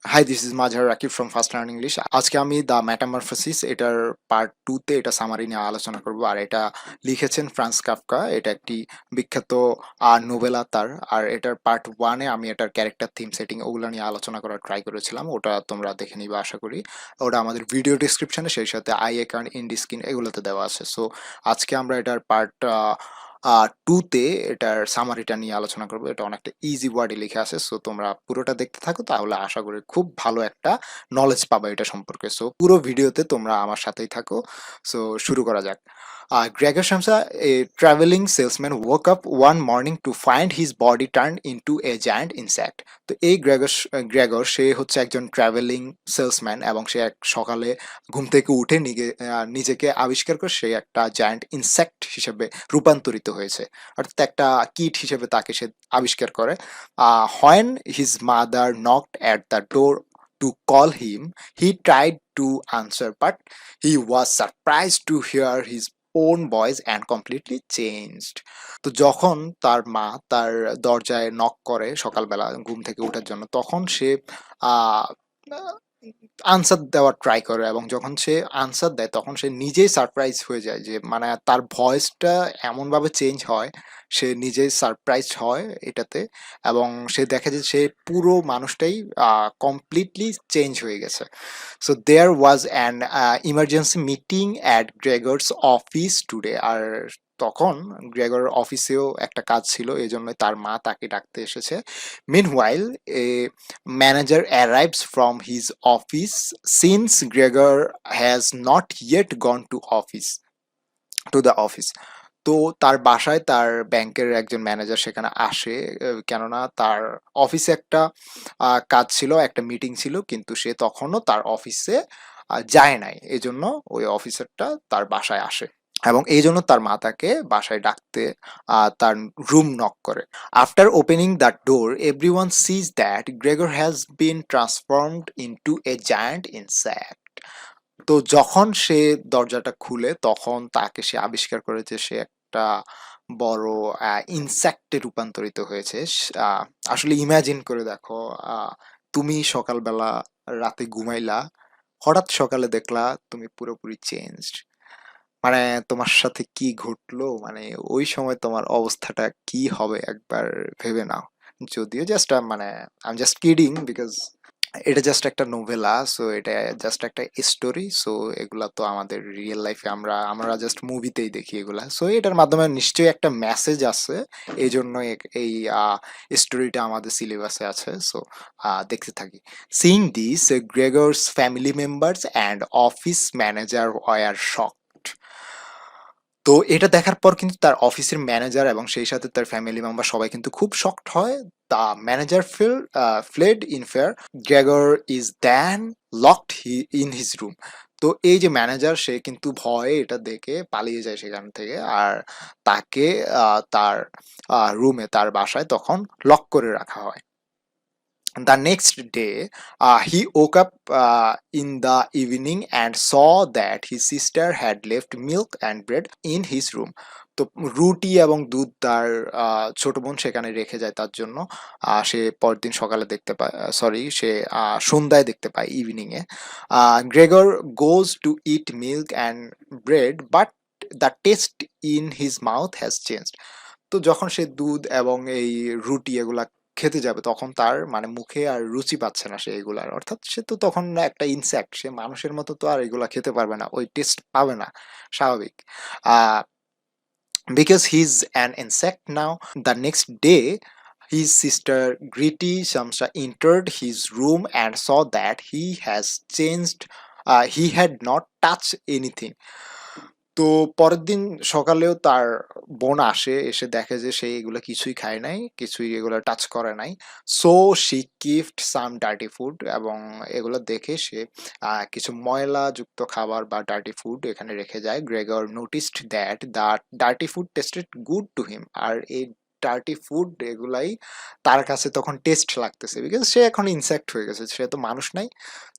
High, this is Mazhar Rakib from first learn English. আজকে আমি the metamorphosis এটার পার্ট 2 তে এটা সামারি নিয়ে আলোচনা করব। আর এটা লিখেছেন ফ্রান্স কাফকা। এটা একটি বিখ্যাত নোবেলা তার। আর এটার পার্ট 1 এ আমি এটার ক্যারেক্টার থিম সেটিং ওগুলো নিয়ে আলোচনা করার ট্রাই করেছিলাম। ওটা তোমরা দেখে নিবে আশা করি। ওটা আমাদের ভিডিও ডেসক্রিপশনে, সেই সাথে আই অ্যাকাউন্ট, ইন্ডি স্ক্রিন এগুলোতে দেওয়া আছে। সো আজকে আমরা এটার পার্ট 2 তে এটার সামারিটা নিয়ে আলোচনা করবো। এটা অনেকটা ইজি ওয়ার্ডে লিখে আছে। সো তোমরা পুরোটা দেখতে থাকো, তাহলে আশা করি খুব ভালো একটা নলেজ পাবে এটা সম্পর্কে। সো পুরো ভিডিওতে তোমরা আমার সাথেই থাকো। সো শুরু করা যাক। Gregor Samsa, a traveling salesman, woke up one morning to find his body turned into a giant insect. তো এই গ্রেগর সে হচ্ছে একজন ট্রাভেলিং সেলসম্যান, এবং সে এক সকালে ঘুম থেকে উঠে নিজেকে আবিষ্কার করে সে একটা জায়ান্ট ইনসেক্ট হিসেবে রূপান্তরিত হয়েছে, অর্থাৎ একটা কীট হিসেবে তাকে সে আবিষ্কার করে। When his mother knocked at the door to call him, he tried to answer, but he was surprised two here his own voice and completely changed. তো যখন তার মা তার দরজায় নক করে সকালবেলা ঘুম থেকে ওঠার জন্য, তখন সে আহ আনসার দেওয়ার ট্রাই করে, এবং যখন সে আনসার দেয় তখন সে নিজেই সারপ্রাইজ হয়ে যায় যে মানে তার ভয়েসটা এমনভাবে চেঞ্জ হয়, সে নিজেই সারপ্রাইজ হয় এটাতে। এবং সে দেখে যে সে পুরো মানুষটাই কমপ্লিটলি চেঞ্জ হয়ে গেছে। So there was an emergency meeting at Gregor's office today. আর তখন গ্রেগর অফিসেও একটা কাজ ছিল, এই জন্য তার মা তাকে ডাকতে এসেছে। Meanwhile A manager arrives from his office since Gregor has not yet gone to the office. তো তার বাসায় তার ব্যাংকের একজন ম্যানেজার সেখানে আসে, কেননা তার অফিসে একটা কাজ ছিল, একটা মিটিং ছিল, কিন্তু সে তখনও তার অফিসে যায় নাই। এজন্য ওই অফিসারটা তার বাসায় আসে, এবং এই জন্য তার মা তাকে বাসায় ডাকতে তার রুম নক করে। After opening the door, everyone sees that Gregor has been transformed into a giant insect. তো যখন সে দরজাটা খুলে, তখন তাকে সে আবিষ্কার করে যে সে একটা বড় ইনসেক্টে রূপান্তরিত হয়েছে। আসলে ইমাজিন করে দেখো, তুমি সকালবেলা রাতে ঘুমাইলা, হঠাৎ সকালে দেখলা তুমি পুরোপুরি চেঞ্জড। মানে তোমার সাথে কি ঘটলো, মানে ওই সময় তোমার অবস্থাটা কি হবে একবার ভেবে নাও। যদিও জাস্ট মানে I am just kidding, because এটা জাস্ট একটা নোভেলা। সো এটা জাস্ট একটা স্টোরি। সো এগুলা তো আমাদের রিয়েল লাইফে আমরা আমরা জাস্ট মুভিতেই দেখি এগুলা। সো এটার মাধ্যমে নিশ্চয়ই একটা মেসেজ আছে, এই জন্য এই স্টোরিটা আমাদের সিলেবাসে আছে। সো দেখতে থাকি। Seeing this, Gregor's family members and office manager were shock. তো এটা দেখার পর কিন্তু তার অফিসের ম্যানেজার এবং সেই সাথে তার ফ্যামিলি মেম্বার সবাই কিন্তু খুব শকড হয়। The manager fled in fear. Gregor is then locked in his room. তো এই যে ম্যানেজার, সে কিন্তু ভয়ে এটা দেখে পালিয়ে যায় সেখান থেকে। আর তাকে তার রুমে, তার বাসায় তখন লক করে রাখা হয়। The next day, he woke up in the evening and saw that his sister had left milk and bread in his room. তো রুটি এবং দুধ তার ছোট বোন সেখানে রেখে যায় তার জন্য। সে পরদিন সকালে দেখতে পায়, সরি, সে সন্ধ্যায় দেখতে পায়, evening A. Gregor goes to it milk and bread, but the test in his mouth has changed. তো যখন সে দুধ এবং এই রুটি এগুলা খেতে যাবে, তখন তার মানে মুখে আর রুচি পাচ্ছে না সে এগুলার। অর্থাৎ সে তো তখন একটা ইনসেক্ট, সে মানুষের মতো তো আর এগুলা খেতে পারবে না, ওই টেস্ট পাবে না, স্বাভাবিক। Because he's an insect now. The next day, his sister Griti Shamsa entered his room and saw that he has changed. He had not touched anything. তো পরের দিন সকালেও তার বোন আসে, এসে দেখে যে সে এগুলো কিছুই খায় নাই, কিছুই এগুলো টাচ করে নাই। So she kept some dirty food, এবং এগুলো দেখে সে কিছু ময়লাযুক্ত খাবার বা ডার্টি ফুড এখানে রেখে যায়। Gregor noticed that the dirty food tasted good to him. আর এই ডার্টি ফুড এগুলাই তার কাছে তখন টেস্ট লাগতেছে, বিকজ সে এখন ইনসেক্ট হয়ে গেছে, সে তো মানুষ নাই।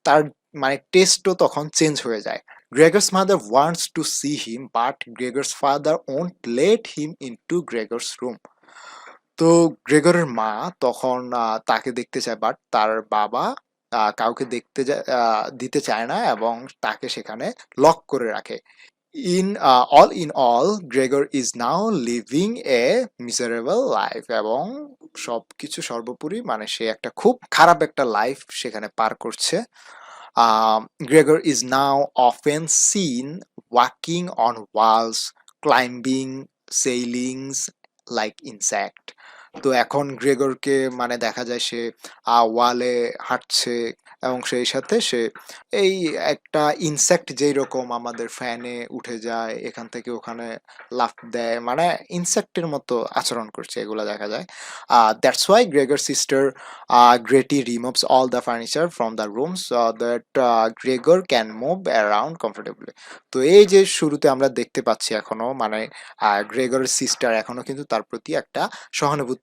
তার মানে টেস্টও তখন চেঞ্জ হয়ে যায়। Gregor's mother wants to see him, but Gregor's father won't let him into Gregor's room. তো গ্রেগরের মা তখন তাকে দেখতে চায়, বাট তার বাবা কাউকে দিতে চায় না এবং তাকে সেখানে লক করে রাখে। all in all, Gregor is now living a miserable life এবং সবকিছু সর্বোপরি মানে সে একটা খুব খারাপ একটা লাইফ সেখানে পার করছে। Gregor is now often seen walking on walls, climbing ceilings like insect. তো এখন গ্রেগরকে মানে দেখা যায় সে ওয়ালে হাঁটছে এবং সেই সাথে সে এই একটা ইনসেক্ট যেই রকম আমাদের ফ্যানে উঠে যায় এখান থেকে ওখানে লাফ দেয় মানে ইনসেক্টের মতো আচরণ করছে এগুলো দেখা যায়। That's why Gregor sister গ্রেটি removes all the furniture from the rooms that Gregor can move around comfortably. তো এই যে শুরুতে আমরা দেখতে পাচ্ছি এখনো মানে গ্রেগরের সিস্টার এখনো কিন্তু তার প্রতি একটা সহানুভূতি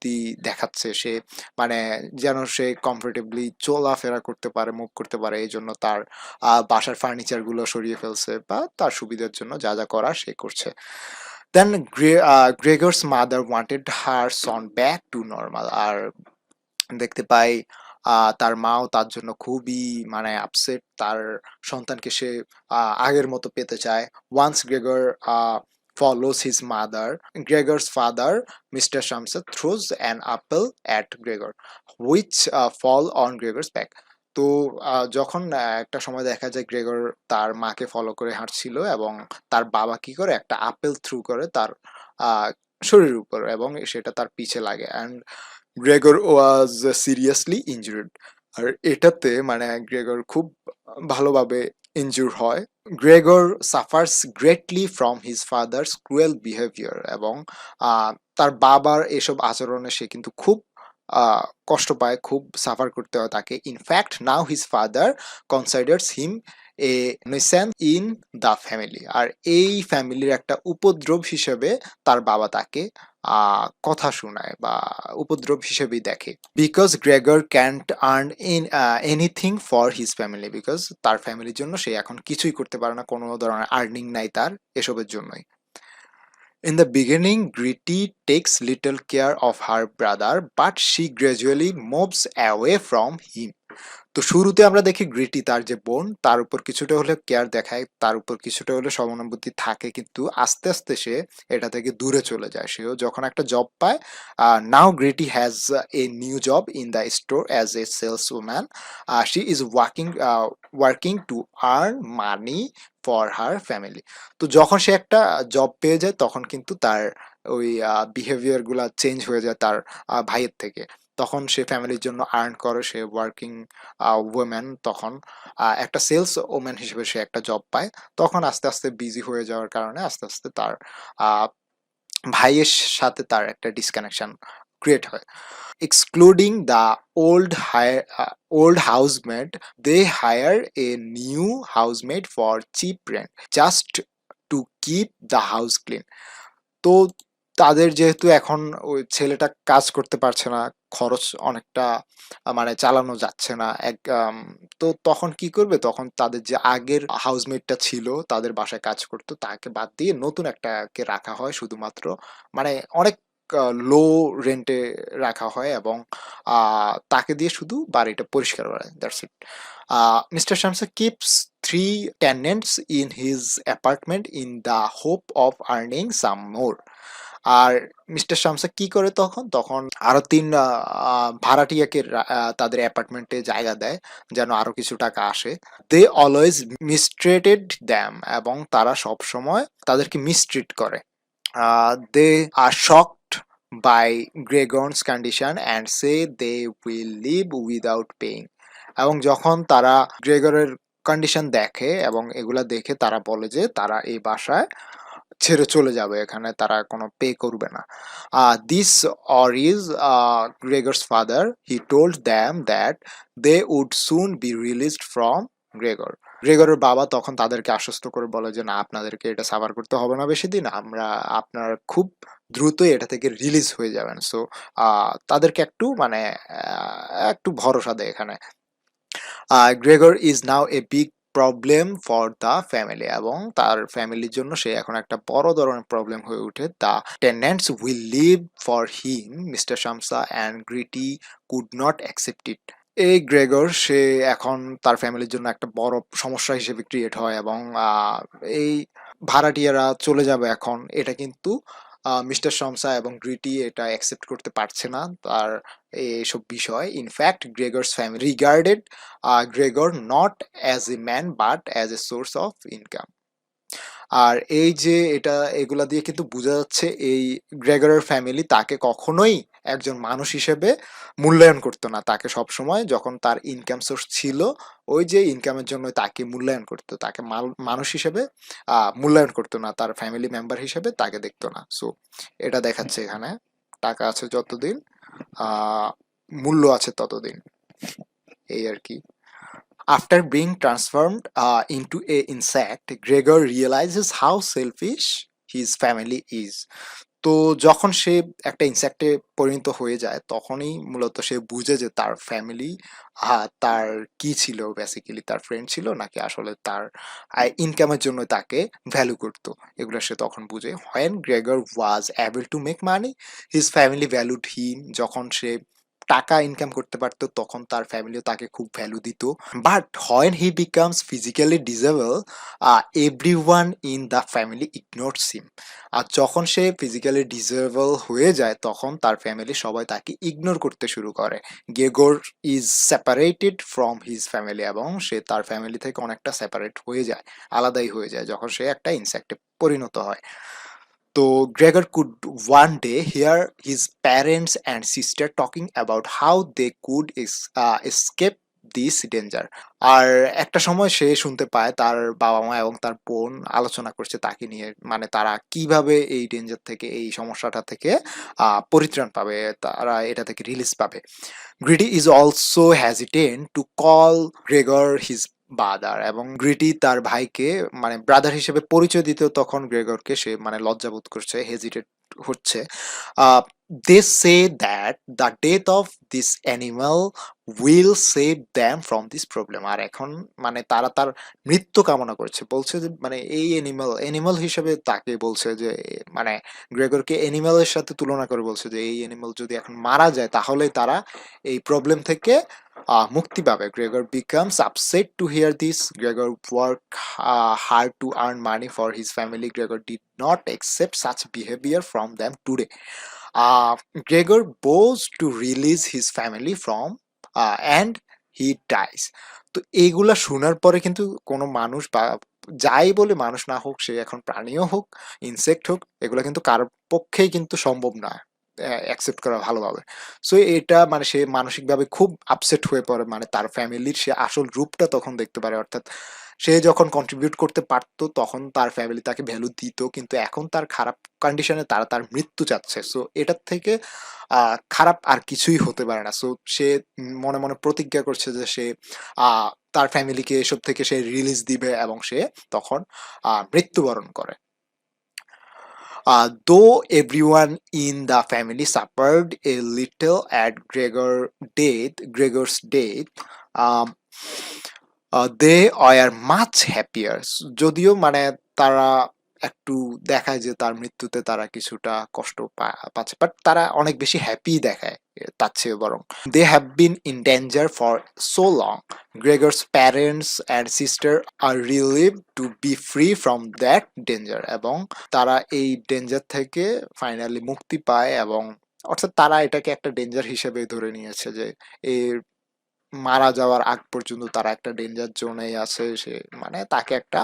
দেখাচ্ছে। সে মানে যেন সে কমফোর্টেবলি চলাফেরা করতে পারে, মুভ করতে পারে, এই জন্য তার বাসার ফার্নিচার গুলো সরিয়ে ফেলছে বা তার সুবিধার জন্য যা যা করার সে করছে। Then Gregor's mother wanted her son back to normal. আর দেখতে পাই তার মাও তার জন্য খুবই মানে আপসেট, তার সন্তানকে সে আগের মতো পেতে চায়। Once Gregor follows his mother, Gregor's father, Mr. Shamsa, throws an apple at Gregor, which fall on Gregor's back. তো যখন একটা সময় দেখা যায় গ্রেগর তার মাকে ফলো করে হাঁটছিল এবং তার বাবা কি করে একটা আপেল থ্রু করে তার আহ, শরীরের উপর এবং সেটা তার পিছে লাগে and Gregor was seriously injured. আর এটাতে মানে গ্রেগর খুব ভালোভাবে ইনজুর হয়। Gregor suffers greatly from his father's cruel behaviour এবং তার বাবার এসব আচরণে সে কিন্তু খুব কষ্ট পায়, খুব সাফার করতে হয় তাকে। In fact now his father considers him a nuisance in the family. আর এই ফ্যামিলির একটা উপদ্রব হিসেবে তার বাবা তাকে কথা শোনায় বা উপদ্রব হিসেবেই দেখে। Because Gregor can't earn in anything for his family, because তার ফ্যামিলির জন্য সে এখন কিছুই করতে পারে না, কোনো ধরনের আর্নিং নাই তার এসবের জন্যই। In the beginning, Gritty takes little care of her brother, but she gradually moves away from him. তো শুরুতে আমরা দেখি গ্রিটি তার যে বোন তার উপর কিছুটা হলে কেয়ার দেখায়, তার উপর কিছুটা হলে সহানুভূতি থাকে, কিন্তু আস্তে আস্তে সে এটা থেকে দূরে চলে যায়। সেও যখন একটা জব পায়, now Grete has a new job in the store as a sales woman. She is working to earn money for her family. তো যখন সে একটা জব পেয়ে যায় তখন কিন্তু তার ওই বিহেভিয়ার গুলা চেঞ্জ হয়ে যায় তার ভাইয়ের থেকে। তখন সে ফ্যামিলির জন্য আর্ন করে, সে ওয়ার্কিং ওমেন, তখন একটা সেলস ওমেন হিসেবে সে একটা জব পায়। তখন আস্তে আস্তে বিজি হয়ে যাওয়ার কারণে আস্তে আস্তে তার আহ, ভাইয়ের সাথে তার একটা ডিসকানেকশন ক্রিয়েট হয়। Excluding the old housemaid, they hire a new housemaid for cheap rent just to keep the house clean. তো তাদের যেহেতু এখন ওই ছেলেটা কাজ করতে পারছে না, খরচ অনেকটা মানে চালানো যাচ্ছে না তো তখন কি করবে, তখন তাদের যে আগের হাউসমেটটা ছিল তাদের বাসায় কাজ করতো তাকে বাদ দিয়ে নতুন একটাকে রাখা হয়, শুধুমাত্র মানে অনেক লো রেন্টে রাখা হয় এবং তাকে দিয়ে শুধু বাড়িটা পরিষ্কার করায়, that's it. Mister Samsa keeps 3 tenants in his apartment in the hope of earning some more. আর মিস্টার শামসা কি করে তখন তখন আরো 3 ভাড়াটিয়াকে তাদের অ্যাপার্টমেন্টে জায়গা দেয় যেন আরো কিছু টাকা আসে। দে অলওয়েজ মিসট্রিটেড দ্যাম এবং তারা সব সময় তাদেরকে মিসট্রিট করে। They are shocked by Gregor's condition and say they will leave without paying. এবং যখন তারা গ্রেগরের কন্ডিশন দেখে এবং এগুলা দেখে তারা বলে যে তারা এই বাসায় ছেড়ে চলে যাবে, এখানে তারা কোনো পে করবে না। This or is Gregor's father, he told them that they would soon be released from Gregor. গ্রেগরের বাবা তখন তাদেরকে আশ্বস্ত করে বলে যে না, আপনাদেরকে এটা সাফার করতে হবে না বেশি দিন, আপনারা খুব দ্রুতই এটা থেকে রিলিজ হয়ে যাবেন। সো তাদেরকে একটু মানে একটু ভরসা দেয় এখানে। Gregor is now a big problem for the family এবং তার ফ্যামিলির জন্য সে এখন একটা বড় ধরনের প্রবলেম হয়ে ওঠে। The tenants will leave for him, mister Samsa and Grete could not accept it. এই গ্রেগর সে এখন তার ফ্যামিলির জন্য একটা বড় সমস্যা হিসেবে ক্রিয়েট হয় এবং এই ভাড়াটিয়ারা চলে যাবে এখন, এটা কিন্তু মিস্টার শমসা এবং গ্রিটি এটা অ্যাকসেপ্ট করতে পারছে না তার এইসব বিষয়। In fact Gregor's family regarded Gregor not as a man but as a source of income. আর এই যে এটা এগুলা দিয়ে কিন্তু বোঝা যাচ্ছে এই গ্রেগরের ফ্যামিলি তাকে কখনোই একজন মানুষ হিসেবে মূল্যায়ন করতো না। তাকে সবসময় যখন তার ইনকাম সোর্স ছিল ওই যে ইনকামের জন্য তাকে মূল্যায়ন করতো, তাকে মানুষ হিসেবে মূল্যায়ন করতো না, তার ফ্যামিলি মেম্বার হিসেবে তাকে দেখতো না। সো এটা দেখাচ্ছে এখানে টাকা আছে যতদিন মূল্য আছে ততদিন, এই আর কি। After being transformed into a insect, Gregor realizes how selfish his family is. তো যখন সে একটা ইনসেক্টে পরিণত হয়ে যায় তখনই মূলত সে বুঝে যে তার ফ্যামিলি তার কি ছিল, বেসিক্যালি তার ফ্রেন্ড ছিল নাকি আসলে তার ইনকামের জন্য তাকে ভ্যালু করতো, এগুলো সে তখন বুঝে। When Gregor was able to make money, his family valued him. যখন সে টাকা ইনকাম করতে পারতো তখন তার ফ্যামিলিও তাকে খুব ভ্যালু দিত। But when he becomes physically disabled, everyone in the family ignores him. আর যখন সে ফিজিক্যালি ডিসেবল হয়ে যায় তখন তার ফ্যামিলি সবাই তাকে ইগনোর করতে শুরু করে। Gregor is separated from his family এবং সে তার ফ্যামিলি থেকে অনেকটা সেপারেট হয়ে যায়, আলাদাই হয়ে যায় যখন সে একটা ইনসেক্টে পরিণত হয়। তো Gregor could one day hear his parents and sister talking about how they could escape this danger. আর একটা সময় সে শুনতে পায় তার বাবা মা এবং তার বোন আলোচনা করছে তাকে নিয়ে, মানে তারা কিভাবে এই ডেঞ্জার থেকে, এই সমস্যাটা থেকে পরিত্রাণ পাবে, তারা এটা থেকে রিলিজ পাবে। Grete is also hesitant to call Gregor his brother এবং গ্রিটি তার ভাইকে মানে ব্রাদার হিসেবে পরিচয় দিতে তখন গ্রেগরকে সে মানে লজ্জাবোধ করছে, হেজিটেট হচ্ছে। They say that the death of this animal will save them from this problem. আর এখন মানে তারা তার মৃত্যু কামনা করছে, বলছে যে মানে এই অ্যানিমাল হিসেবে তাকে বলছে যে মানে গ্রেগরকে অ্যানিমালের সাথে তুলনা করে বলছে যে এই অ্যানিমাল যদি এখন মারা যায় তাহলে তারা এই প্রবলেম থেকে মুক্তি পাবে। Gregor becomes upset to hear this. Gregor worked hard to earn money for his family. Gregor did not accept such behavior from them today. Uh, Gregor vows to release his family from and he dies. তো এইগুলা শোনার পরে কিন্তু কোনো মানুষ বা যাই বলে মানুষ না হোক, সে এখন প্রাণীও হোক ইনসেক্ট হোক, এগুলা কিন্তু কারোর পক্ষেই কিন্তু সম্ভব না অ্যাকসেপ্ট করা ভালোভাবে। সো এটা মানে সে মানসিকভাবে খুব আপসেট হয়ে পড়ে, মানে তার ফ্যামিলির সে আসল রূপটা তখন দেখতে পারে। অর্থাৎ সে যখন কন্ট্রিবিউট করতে পারতো তখন তার ফ্যামিলি তাকে ভ্যালু দিত, কিন্তু এখন তার খারাপ কন্ডিশনে তারা তার মৃত্যু চাচ্ছে। সো এটার থেকে খারাপ আর কিছুই হতে পারে না। সো সে মনে মনে প্রতিজ্ঞা করছে যে সে তার ফ্যামিলিকে এসব থেকে সে রিলিজ দিবে এবং সে তখন মৃত্যুবরণ করে। Though everyone in the family suffered a little at Gregor's death, um, they were much happier. যদিও মানে তারা একটু দেখায় যে তার মৃত্যুতে তারা কিছুটা কষ্ট পাচ্ছে, বাট তারা অনেক বেশি হ্যাপি দেখায় তার চেয়ে বরং। They have been in danger for so long. Gregor's parents and sister are relieved to be free from that danger. এবং তারা এই ডেঞ্জার থেকে ফাইনালি মুক্তি পায় এবং অর্থাৎ তারা এটাকে একটা ডেঞ্জার হিসেবে ধরে নিয়েছে যে এর মারা যাওয়ার আগ পর্যন্ত তারা একটা ডেঞ্জার জোনেই আছে, সে মানে তাকে একটা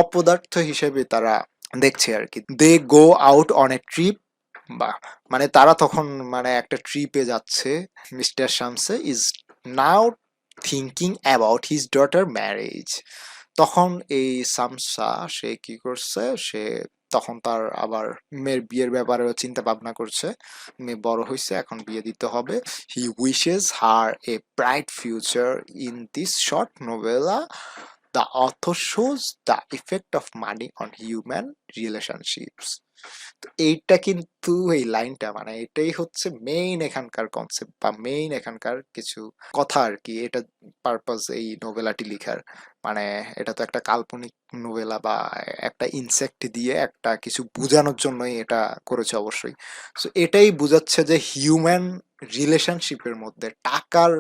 অপদার্থ হিসেবে তারা দেখছে আর কি। They go out on a trip, বা মানে তারা তখন মানে একটা ট্রিপে যাচ্ছে। Mister Samsa is now thinking about his daughter marriage. তখন এই সামসা সে কি করছে, সে তখন তার আবার মেয়ের বিয়ের ব্যাপারেও চিন্তা ভাবনা করছে। মেয়ে বড় হয়েছে, এখন বিয়ে দিতে হবে। He wishes her a bright future. In this short novella the author shows the effect of money on human relationships. তো এইটা কিন্তু এই লাইনটা মানে এটাই হচ্ছে মেইন এখানকার কনসেপ্ট বা মেইন এখানকার কিছু কথা আর কি। এটা পারপাস এই নোভেলাটি লিখার, মানে এটা তো একটা কাল্পনিক নোভেলা বা একটা ইনসেক্ট দিয়ে একটা কিছু বোঝানোর জন্যই এটা করেছে অবশ্যই। সো এটাই বোঝাচ্ছে যে হিউম্যান রিলেশনশিপের মধ্যে টাকার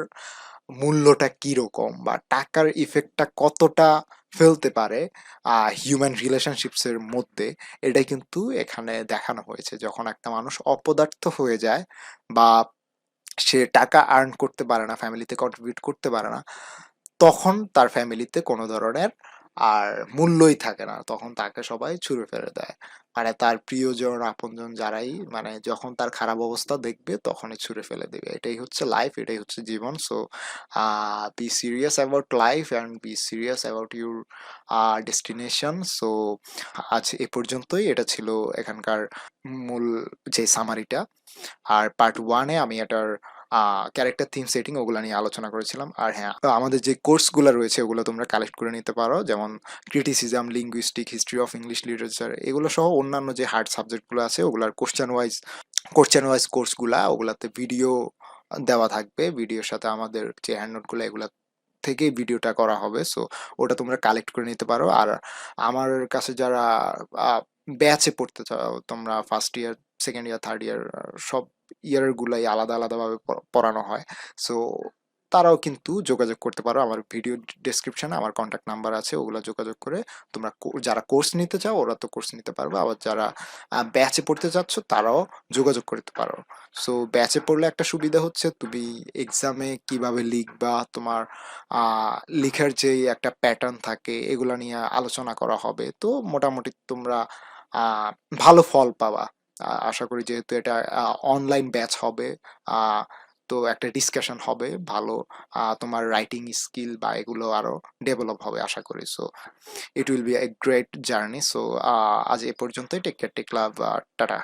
মূল্যটা কিরকম বা টাকার ইফেক্টটা কতটা ফেলতে পারে হিউম্যান রিলেশনশিপস এর মধ্যে, এটাই কিন্তু এখানে দেখানো হয়েছে। যখন একটা মানুষ অপদার্থ হয়ে যায় বা সে টাকা আর্ন করতে পারে না, ফ্যামিলিতে কন্ট্রিবিউট করতে পারে না, তখন তার ফ্যামিলিতে কোনো ধরনের আর মূল্যই থাকে না। তখন তাকে সবাই ছুঁড়ে ফেলে দেয়। মানে তার প্রিয়জন, আপনজন যারাই মানে যখন তার খারাপ অবস্থা দেখবে তখনই ছুঁড়ে ফেলে দেবে। এটাই হচ্ছে লাইফ, এটাই হচ্ছে জীবন। So be serious about life and be serious about your destination. So আজ এ পর্যন্তই। এটা ছিল এখানকার মূল যে সামারিটা। আর পার্ট 1 এ আমি এটার ক্যারেক্টার থিম সেটিং ওগুলা নিয়ে আলোচনা করেছিলাম। আর হ্যাঁ, আমাদের যে কোর্সগুলো রয়েছে ওগুলো তোমরা কালেক্ট করে নিতে পারো, যেমন criticism, linguistic, history of English literature, এগুলো সহ অন্যান্য যে হার্ড সাবজেক্টগুলো আছে ওগুলার কোশ্চেন ওয়াইজ কোর্সগুলা, ওগুলাতে ভিডিও দেওয়া থাকবে। ভিডিওর সাথে আমাদের যে হ্যান্ড নোটগুলো এগুলা থেকে ভিডিওটা করা হবে। সো ওটা তোমরা কালেক্ট করে নিতে পারো। আর আমার কাছে যারা ব্যাচে পড়তে চাও, তোমরা first year, second year, third year, সব ইয়ার গুলাই আলাদা আলাদাভাবে পড়ানো হয়। সো তারাও কিন্তু যোগাযোগ করতে পারো। আমার ভিডিও ডেসক্রিপশনে আমার কন্ট্যাক্ট নাম্বার আছে, ওগুলো যোগাযোগ করে তোমরা যারা কোর্স নিতে চাও ওরা তো কোর্স নিতে পারবে, আবার যারা ব্যাচে পড়তে চাচ্ছ তারাও যোগাযোগ করতে পারো। সো ব্যাচে পড়লে একটা সুবিধা হচ্ছে তুমি এক্সামে কিভাবে লিখবা, তোমার লিখার যেই একটা প্যাটার্ন থাকে এগুলা নিয়ে আলোচনা করা হবে। তো মোটামুটি তোমরা আহ, ভালো ফল পাবা আশা করি, যেহেতু এটা অনলাইন ব্যাচ হবে। আহ, তো একটা ডিসকাশন হবে ভালো। তোমার রাইটিং স্কিল বা এগুলো আরো ডেভেলপ হবে আশা করি। So it will B a great journey. So আজ এ পর্যন্তই। টেক কেয়ার, টেক লাভ, টাটা।